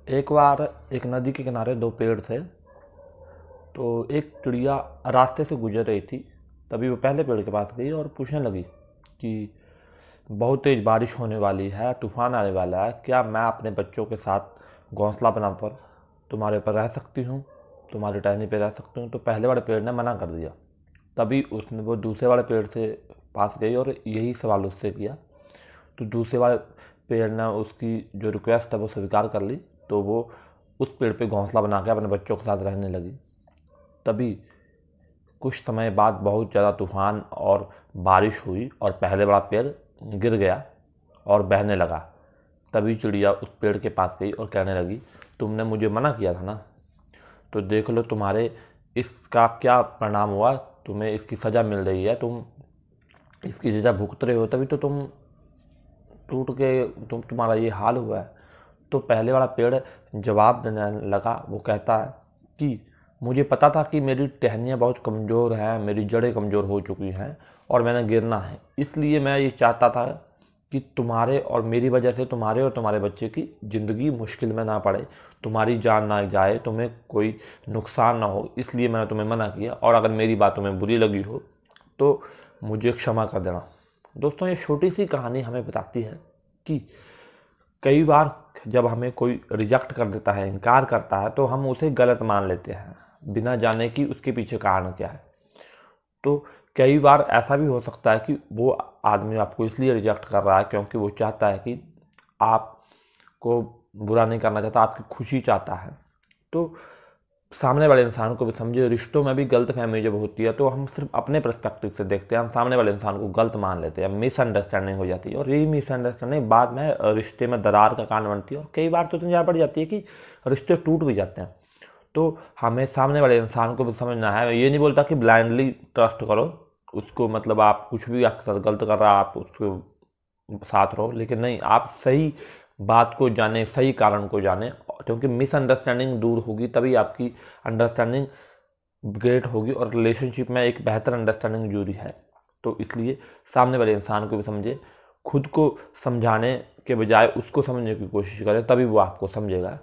एक बार एक नदी के किनारे दो पेड़ थे। तो एक चिड़िया रास्ते से गुजर रही थी। तभी वो पहले पेड़ के पास गई और पूछने लगी कि बहुत तेज बारिश होने वाली है, तूफान आने वाला है, क्या मैं अपने बच्चों के साथ घोंसला बनाकर तुम्हारे ऊपर रह सकती हूँ, तुम्हारी टहनी पे रह सकती हूँ। तो पहले वाले पेड़ ने मना कर दिया। तभी उसने वो दूसरे वाले पेड़ से पास गई और यही सवाल उससे किया। तो दूसरे वाले पेड़ ने उसकी जो रिक्वेस्ट है वो स्वीकार कर ली। तो वो उस पेड़ पे घोंसला बना के अपने बच्चों के साथ रहने लगी। तभी कुछ समय बाद बहुत ज़्यादा तूफान और बारिश हुई और पहले वाला पेड़ गिर गया और बहने लगा। तभी चिड़िया उस पेड़ के पास गई और कहने लगी, तुमने मुझे मना किया था ना, तो देख लो तुम्हारे इसका क्या परिणाम हुआ, तुम्हें इसकी सज़ा मिल रही है, तुम इसकी सज़ा भुगत रहे हो, तभी तो तुम टूट के तुम्हारा ये हाल हुआ है। तो पहले वाला पेड़ जवाब देने लगा। वो कहता है कि मुझे पता था कि मेरी टहनियाँ बहुत कमज़ोर हैं, मेरी जड़ें कमज़ोर हो चुकी हैं और मैंने गिरना है, इसलिए मैं ये चाहता था कि तुम्हारे और मेरी वजह से तुम्हारे और तुम्हारे बच्चे की ज़िंदगी मुश्किल में ना पड़े, तुम्हारी जान ना जाए, तुम्हें कोई नुकसान ना हो, इसलिए मैंने तुम्हें मना किया। और अगर मेरी बात तुम्हें बुरी लगी हो तो मुझे क्षमा कर देना। दोस्तों, ये छोटी सी कहानी हमें बताती है कि कई बार जब हमें कोई रिजेक्ट कर देता है, इनकार करता है, तो हम उसे गलत मान लेते हैं बिना जाने कि उसके पीछे कारण क्या है। तो कई बार ऐसा भी हो सकता है कि वो आदमी आपको इसलिए रिजेक्ट कर रहा है क्योंकि वो चाहता है कि आपको बुरा नहीं करना चाहता, आपकी खुशी चाहता है। तो सामने वाले इंसान को भी समझे। रिश्तों में भी गलतफहमी जब होती है तो हम सिर्फ अपने पर्सपेक्टिव से देखते हैं, हम सामने वाले इंसान को गलत मान लेते हैं, मिसअंडरस्टैंडिंग हो जाती है और यही मिसअंडरस्टैंडिंग बाद में रिश्ते में दरार का कारण बनती है और कई बार तो इतनी ज़्यादा बढ़ जाती है कि रिश्ते टूट भी जाते हैं। तो हमें सामने वाले इंसान को भी समझना है। ये नहीं बोलता कि ब्लाइंडली ट्रस्ट करो उसको, मतलब आप कुछ भी आपके साथ गलत कर रहा है आप उसको साथ रहो, लेकिन नहीं, आप सही बात को जाने, सही कारण को जाने, क्योंकि मिसअंडरस्टैंडिंग दूर होगी तभी आपकी अंडरस्टैंडिंग ग्रेट होगी और रिलेशनशिप में एक बेहतर अंडरस्टैंडिंग जरूरी है। तो इसलिए सामने वाले इंसान को भी समझे, खुद को समझाने के बजाय उसको समझने की कोशिश करें, तभी वो आपको समझेगा।